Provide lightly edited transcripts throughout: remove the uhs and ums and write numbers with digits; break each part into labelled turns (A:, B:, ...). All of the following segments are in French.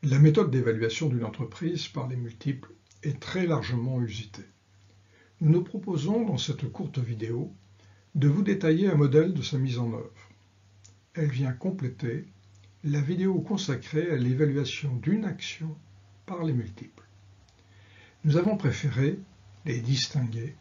A: La méthode d'évaluation d'une entreprise par les multiples est très largement usitée. Nous nous proposons dans cette courte vidéo de vous détailler un modèle de sa mise en œuvre. Elle vient compléter la vidéo consacrée à l'évaluation d'une action par les multiples. Nous avons préféré les distinguer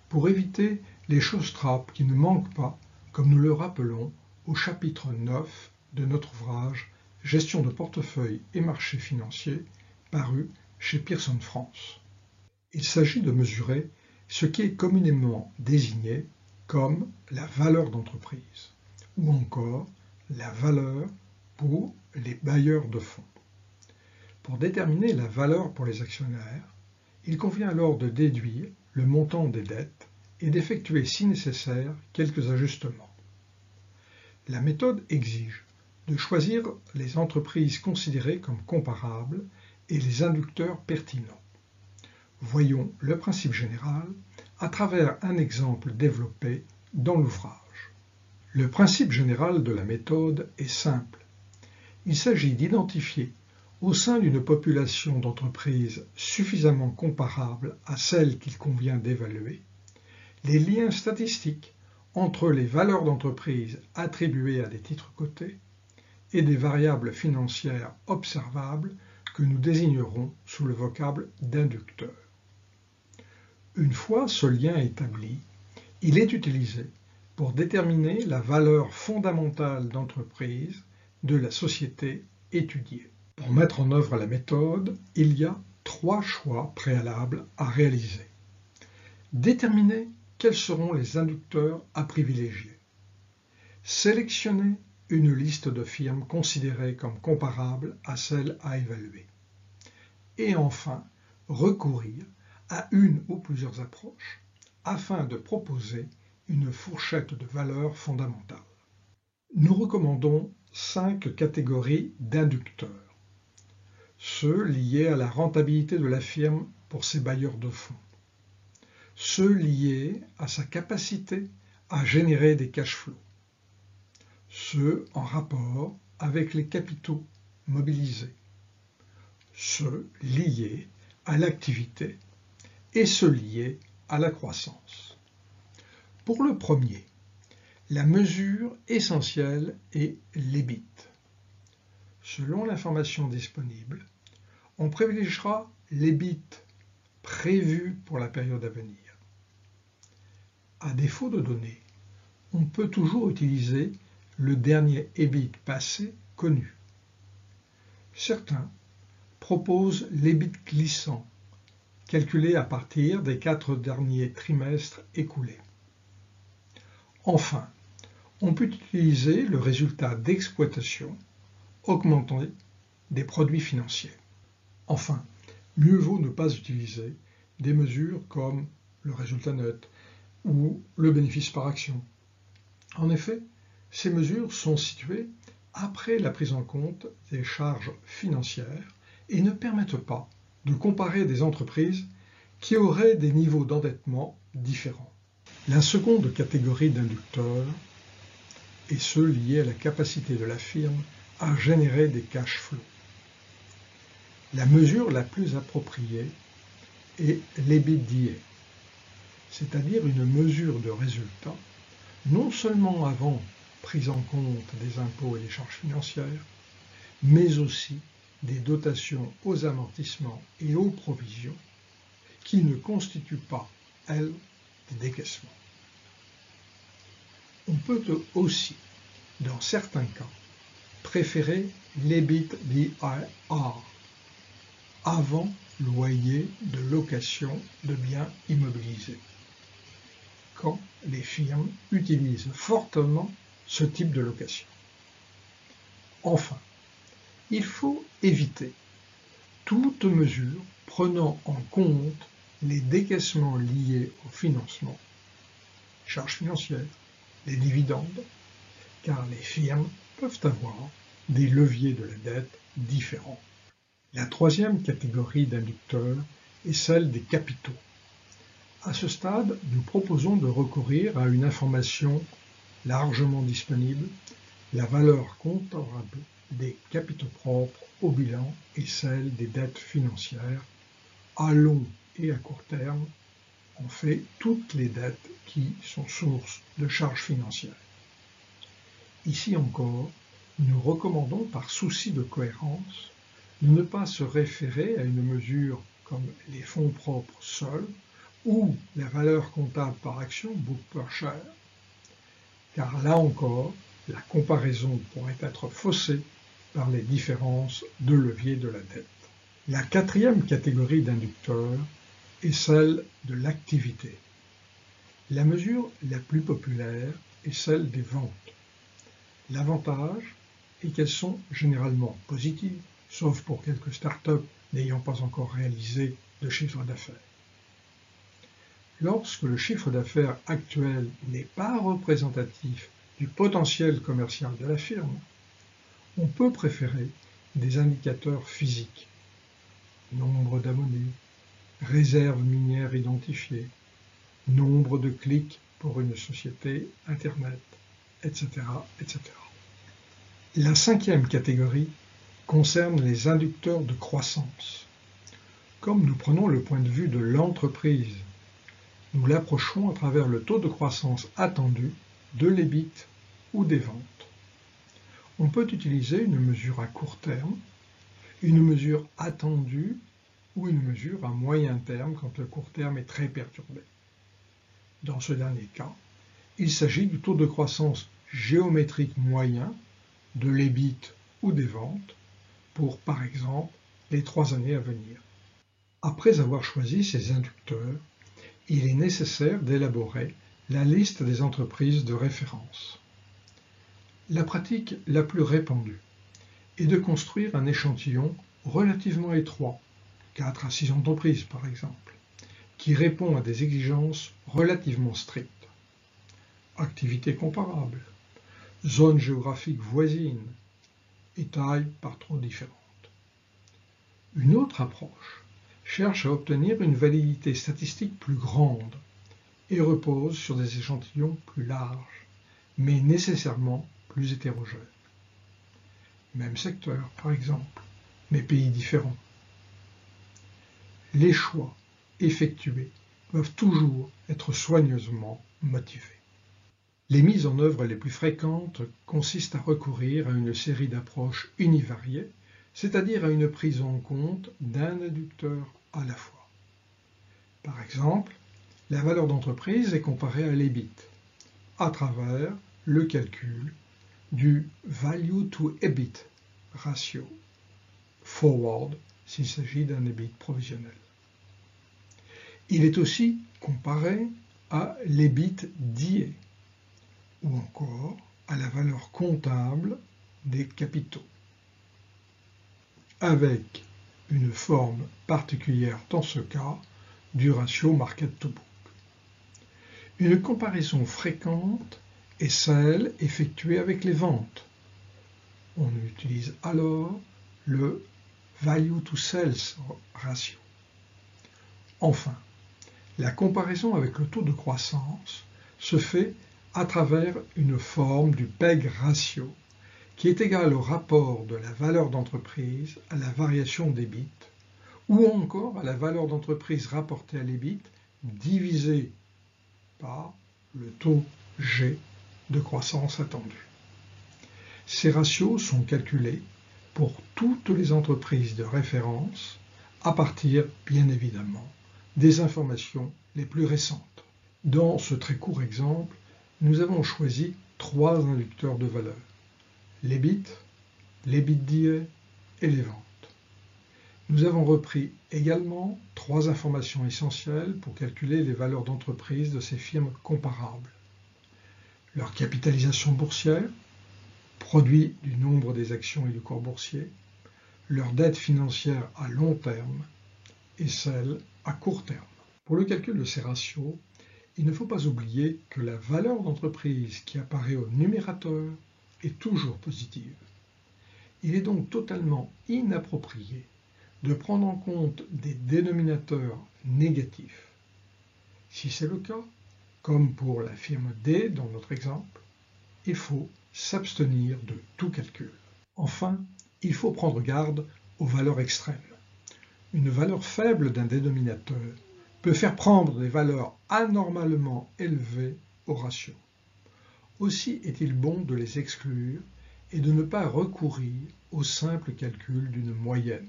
A: pour éviter les choses-trappes qui ne manquent pas, comme nous le rappelons au chapitre 9 de notre ouvrage « Gestion de portefeuille et marché financier » paru chez Pearson France. Il s'agit de mesurer ce qui est communément désigné comme la valeur d'entreprise ou encore la valeur pour les bailleurs de fonds. Pour déterminer la valeur pour les actionnaires, il convient alors de déduire le montant des dettes et d'effectuer si nécessaire quelques ajustements. La méthode exige de choisir les entreprises considérées comme comparables et les inducteurs pertinents. Voyons le principe général à travers un exemple développé dans l'ouvrage. Le principe général de la méthode est simple. Il s'agit d'identifier au sein d'une population d'entreprises suffisamment comparables à celles qu'il convient d'évaluer, les liens statistiques entre les valeurs d'entreprise attribuées à des titres cotés et des variables financières observables que nous désignerons sous le vocable d'inducteur. Une fois ce lien établi, il est utilisé pour déterminer la valeur fondamentale d'entreprise de la société étudiée. Pour mettre en œuvre la méthode, il y a 3 choix préalables à réaliser. Déterminer quels seront les inducteurs à privilégier. Sélectionner une liste de firmes considérées comme comparables à celles à évaluer. Et enfin, recourir à une ou plusieurs approches afin de proposer une fourchette de valeurs fondamentales. Nous recommandons 5 catégories d'inducteurs. Ceux liés à la rentabilité de la firme pour ses bailleurs de fonds. Ceux liés à sa capacité à générer des cash flows. Ceux en rapport avec les capitaux mobilisés. Ceux liés à l'activité et ceux liés à la croissance. Pour le premier, la mesure essentielle est l'EBIT. Selon l'information disponible, on privilégiera l'EBIT prévu pour la période à venir. À défaut de données, on peut toujours utiliser le dernier EBIT passé connu. Certains proposent l'EBIT glissant, calculé à partir des 4 derniers trimestres écoulés. Enfin, on peut utiliser le résultat d'exploitation augmenté des produits financiers. Enfin, mieux vaut ne pas utiliser des mesures comme le résultat net ou le bénéfice par action. En effet, ces mesures sont situées après la prise en compte des charges financières et ne permettent pas de comparer des entreprises qui auraient des niveaux d'endettement différents. La seconde catégorie d'inducteurs est ceux liés à la capacité de la firme à générer des cash flows. La mesure la plus appropriée est l'EBITDA, c'est-à-dire une mesure de résultat non seulement avant prise en compte des impôts et des charges financières, mais aussi des dotations aux amortissements et aux provisions qui ne constituent pas, elles, des décaissements. On peut aussi, dans certains cas, préférer l'EBITDAR, avant loyer de location de biens immobilisés, quand les firmes utilisent fortement ce type de location. Enfin, il faut éviter toute mesure prenant en compte les décaissements liés au financement, charges financières, les dividendes, car les firmes peuvent avoir des leviers de la dette différents. La troisième catégorie d'inducteurs est celle des capitaux. À ce stade, nous proposons de recourir à une information largement disponible, la valeur comptable des capitaux propres au bilan et celle des dettes financières à long et à court terme, en fait toutes les dettes qui sont source de charges financières. Ici encore, nous recommandons par souci de cohérence de ne pas se référer à une mesure comme les fonds propres seuls ou la valeur comptable par action book per share, car là encore, la comparaison pourrait être faussée par les différences de levier de la dette. La quatrième catégorie d'inducteurs est celle de l'activité. La mesure la plus populaire est celle des ventes. L'avantage est qu'elles sont généralement positives, sauf pour quelques startups n'ayant pas encore réalisé de chiffre d'affaires. Lorsque le chiffre d'affaires actuel n'est pas représentatif du potentiel commercial de la firme, on peut préférer des indicateurs physiques. Nombre d'abonnés, réserves minières identifiées, nombre de clics pour une société Internet, etc., etc. La cinquième catégorie concerne les inducteurs de croissance. Comme nous prenons le point de vue de l'entreprise, nous l'approcherons à travers le taux de croissance attendu de l'EBIT ou des ventes. On peut utiliser une mesure à court terme, une mesure attendue ou une mesure à moyen terme quand le court terme est très perturbé. Dans ce dernier cas, il s'agit du taux de croissance géométrique moyen de l'EBIT ou des ventes pour, par exemple, les 3 années à venir. Après avoir choisi ces inducteurs, il est nécessaire d'élaborer la liste des entreprises de référence. La pratique la plus répandue est de construire un échantillon relativement étroit, 4 à 6 entreprises par exemple, qui répond à des exigences relativement strictes. Activité comparable, zone géographique voisine et taille pas trop différente. Une autre approche cherche à obtenir une validité statistique plus grande et repose sur des échantillons plus larges, mais nécessairement plus hétérogènes. Même secteur, par exemple, mais pays différents. Les choix effectués doivent toujours être soigneusement motivés. Les mises en œuvre les plus fréquentes consistent à recourir à une série d'approches univariées, c'est-à-dire à une prise en compte d'un inducteur à la fois. Par exemple, la valeur d'entreprise est comparée à l'EBIT à travers le calcul du Value to EBIT ratio, forward s'il s'agit d'un EBIT provisionnel. Il est aussi comparé à l'EBIT DIE ou encore à la valeur comptable des capitaux, avec une forme particulière dans ce cas du ratio market to book. Une comparaison fréquente est celle effectuée avec les ventes. On utilise alors le value to sales ratio. Enfin, la comparaison avec le taux de croissance se fait à travers une forme du PEG ratio, qui est égal au rapport de la valeur d'entreprise à la variation d'EBIT, ou encore à la valeur d'entreprise rapportée à l'EBIT divisé par le taux G de croissance attendue. Ces ratios sont calculés pour toutes les entreprises de référence à partir, bien évidemment, des informations les plus récentes. Dans ce très court exemple, nous avons choisi 3 inducteurs de valeur: l'EBIT, l'EBITDA et les ventes. Nous avons repris également 3 informations essentielles pour calculer les valeurs d'entreprise de ces firmes comparables: leur capitalisation boursière, produit du nombre des actions et du cours boursier, leur dette financière à long terme et celle à court terme. Pour le calcul de ces ratios, il ne faut pas oublier que la valeur d'entreprise qui apparaît au numérateur est toujours positive. Il est donc totalement inapproprié de prendre en compte des dénominateurs négatifs. Si c'est le cas, comme pour la firme D dans notre exemple, il faut s'abstenir de tout calcul. Enfin, il faut prendre garde aux valeurs extrêmes. Une valeur faible d'un dénominateur peut faire prendre des valeurs anormalement élevées au ratio. Aussi est-il bon de les exclure et de ne pas recourir au simple calcul d'une moyenne.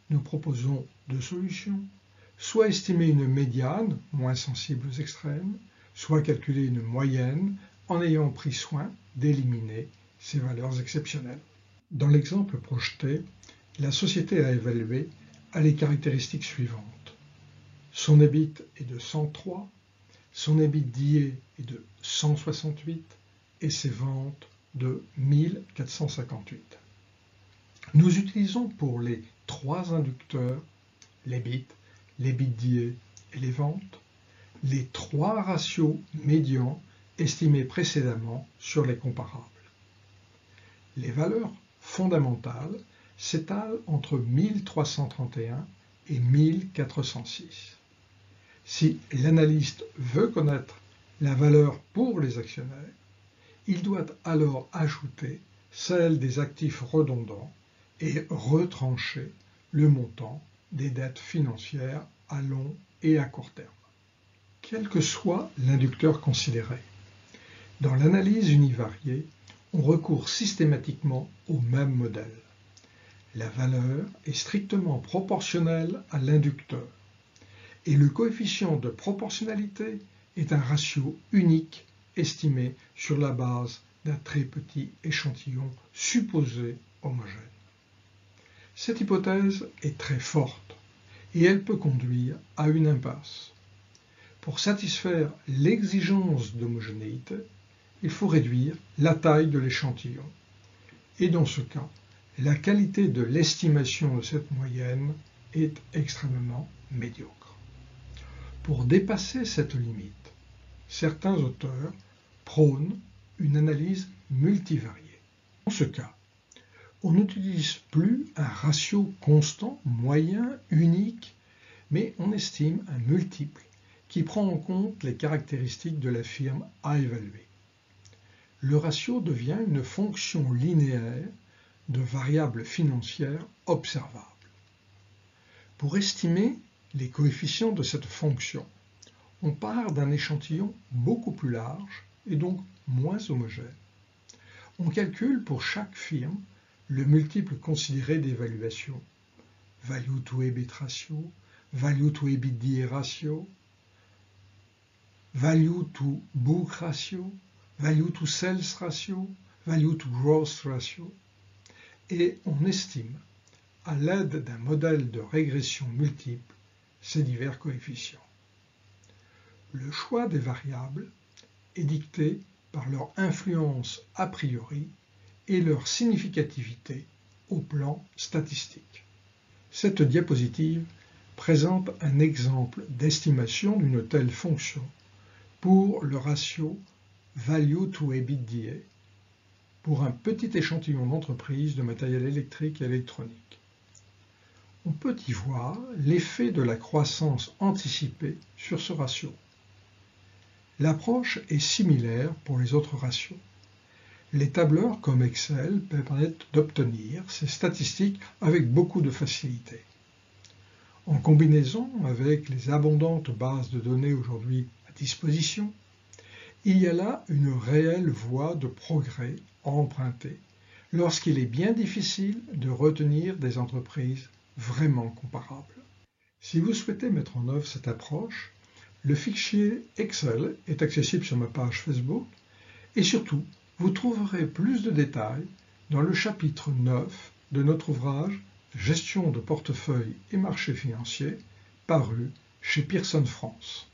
A: Nous proposons deux solutions, soit estimer une médiane, moins sensible aux extrêmes, soit calculer une moyenne en ayant pris soin d'éliminer ces valeurs exceptionnelles. Dans l'exemple projeté, la société à évaluer a les caractéristiques suivantes. Son EBIT est de 103, son EBITDA est de 168 et ses ventes de 1458. Nous utilisons pour les trois inducteurs, l'EBIT, l'EBITDA et les ventes, les trois ratios médians estimés précédemment sur les comparables. Les valeurs fondamentales s'étalent entre 1331 et 1406. Si l'analyste veut connaître la valeur pour les actionnaires, il doit alors ajouter celle des actifs redondants et retrancher le montant des dettes financières à long et à court terme. Quel que soit l'inducteur considéré, dans l'analyse univariée, on recourt systématiquement au même modèle. La valeur est strictement proportionnelle à l'inducteur et le coefficient de proportionnalité est un ratio unique estimé sur la base d'un très petit échantillon supposé homogène. Cette hypothèse est très forte et elle peut conduire à une impasse. Pour satisfaire l'exigence d'homogénéité, il faut réduire la taille de l'échantillon. Et dans ce cas, la qualité de l'estimation de cette moyenne est extrêmement médiocre. Pour dépasser cette limite, certains auteurs prônent une analyse multivariée. Dans ce cas, on n'utilise plus un ratio constant, moyen, unique, mais on estime un multiple qui prend en compte les caractéristiques de la firme à évaluer. Le ratio devient une fonction linéaire de variables financières observables. Pour estimer les coefficients de cette fonction, on part d'un échantillon beaucoup plus large et donc moins homogène. On calcule pour chaque firme le multiple considéré d'évaluation, value to EBIT ratio, value to EBITDA ratio, value to book ratio, value to sales ratio, value to growth ratio, et on estime, à l'aide d'un modèle de régression multiple, ces divers coefficients. Le choix des variables est dicté par leur influence a priori et leur significativité au plan statistique. Cette diapositive présente un exemple d'estimation d'une telle fonction pour le ratio value to EBITDA pour un petit échantillon d'entreprises de matériel électrique et électronique. On peut y voir l'effet de la croissance anticipée sur ce ratio. L'approche est similaire pour les autres ratios. Les tableurs comme Excel permettent d'obtenir ces statistiques avec beaucoup de facilité. En combinaison avec les abondantes bases de données aujourd'hui à disposition, il y a là une réelle voie de progrès à emprunter lorsqu'il est bien difficile de retenir des entreprises vraiment comparables. Si vous souhaitez mettre en œuvre cette approche, le fichier Excel est accessible sur ma page Facebook et surtout, vous trouverez plus de détails dans le chapitre 9 de notre ouvrage « Gestion de portefeuille et marchés financiers » paru chez Pearson France.